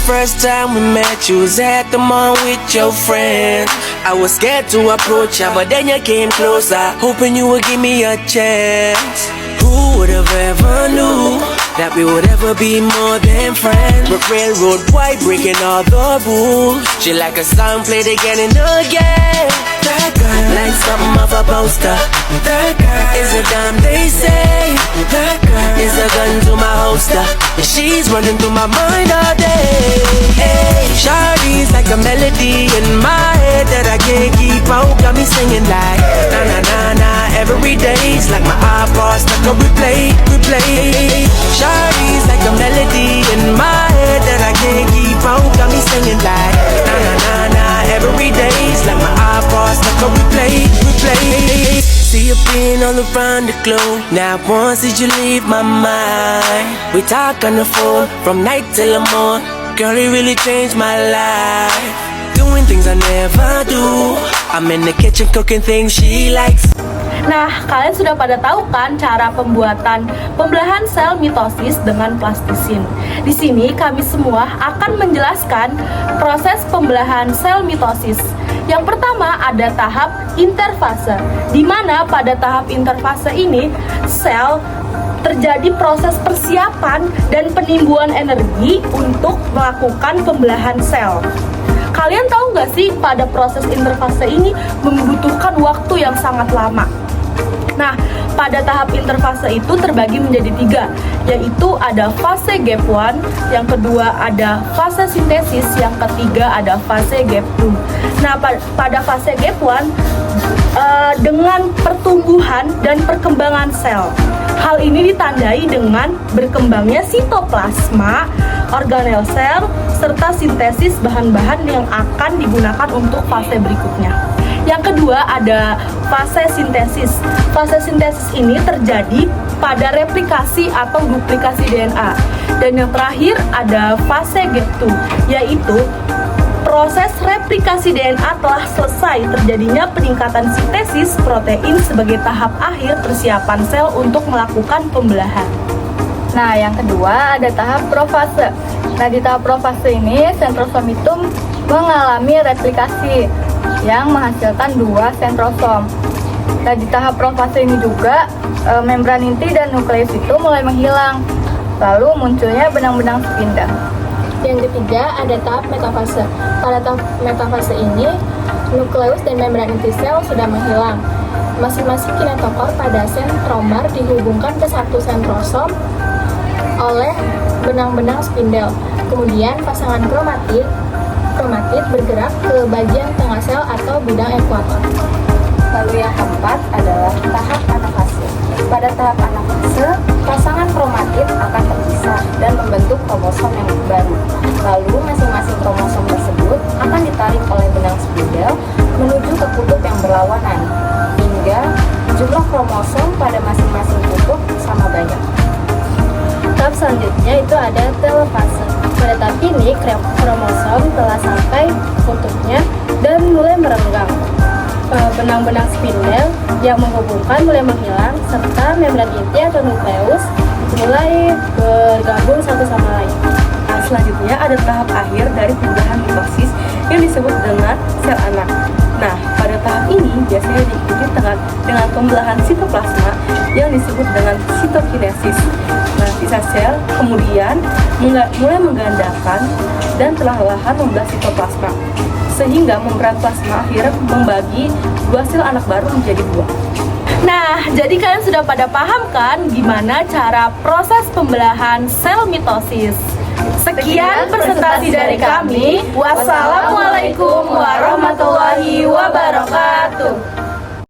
first time we met, you was at the mall with your friend. I was scared to approach ya, but then you came closer, hoping you would give me a chance. Who would have ever knew that we would ever be more than friends? But railroad boy breaking all the rules. She like a song played again and again. That girl, like something off a poster. That girl is a dime they say. That girl is a gun to my holster, and she's running through my mind all day. Hey, Shawty's like a melody in my head that I can't keep out. Got me singing like na na na na every day's like my iPod stuck on replay. Shawty's like a melody in my head that I can't keep out. Got me singing like na na na na every day's like my iPod stuck on replay. See you being all around the globe. Now once did you leave my mind? We talk on the phone from night till the morning. Girl, it really changed my life. Doing things I never do. I'm in the kitchen cooking things she likes. Nah, kalian sudah pada tahu kan cara pembuatan pembelahan sel mitosis dengan plastisin. Di sini kami semua akan menjelaskan proses pembelahan sel mitosis. Yang pertama ada tahap interfase, di mana pada tahap interfase ini sel terjadi proses persiapan dan penimbunan energi untuk melakukan pembelahan sel. Kalian tahu nggak sih pada proses interfase ini membutuhkan waktu yang sangat lama. Nah, pada tahap interfase itu terbagi menjadi 3, yaitu ada fase gap 1, yang kedua ada fase sintesis, yang ketiga ada fase gap 2. Nah, pada fase gap 1 dengan pertumbuhan dan perkembangan sel. Hal ini ditandai dengan berkembangnya sitoplasma, organel sel, serta sintesis bahan-bahan yang akan digunakan untuk fase berikutnya. Yang kedua ada fase sintesis. Fase sintesis ini terjadi pada replikasi atau duplikasi DNA. Dan yang terakhir ada fase gap 2, yaitu proses replikasi DNA telah selesai, terjadinya peningkatan sintesis protein sebagai tahap akhir persiapan sel untuk melakukan pembelahan. Nah, yang kedua ada tahap profase. Nah, di tahap profase ini sentrosom itu mengalami replikasi yang menghasilkan 2 sentrosom. Nah, di tahap profase ini juga membran inti dan nukleus itu mulai menghilang, lalu munculnya benang-benang spindle. Yang ketiga ada tahap metafase. Pada tahap metafase ini, nukleus dan membran inti sel sudah menghilang. Masing-masing kinetokor pada sentromer dihubungkan ke satu sentrosom oleh benang-benang spindle. Kemudian pasangan kromatid bergerak ke bagian tengah sel atau bidang ekuator. Lalu yang keempat adalah tahap anafase. Pada tahap anafase, pasangan kromatid akan terpisah dan membentuk kromosom yang baru. Lalu masing-masing kromosom tersebut akan ditarik oleh benang spindle menuju ke kutub yang berlawanan, hingga jumlah kromosom pada masing-masing kutub sama banyak. Tahap selanjutnya itu ada telofase. Pada tahap ini kromosom telah sampai kutubnya dan mulai merenggang. Benang-benang spindle yang menghubungkan mulai menghilang, serta membran inti atau nukleus mulai bergabung satu sama lain. Nah, selanjutnya ada tahap akhir dari pembelahan mitosis yang disebut dengan sel anak. Nah, pada tahap ini biasanya diikuti dengan pembelahan sitoplasma yang disebut dengan sitokinesis. Nah, sisa sel kemudian mulai menggandakan dan perlahan-lahan membelah sitoplasma, sehingga membran plasma akhirnya membagi 2 sel anak baru menjadi 2. Nah, jadi kalian sudah pada paham kan gimana cara proses pembelahan sel mitosis? Sekian presentasi dari kami. Wassalamualaikum warahmatullahi wabarakatuh.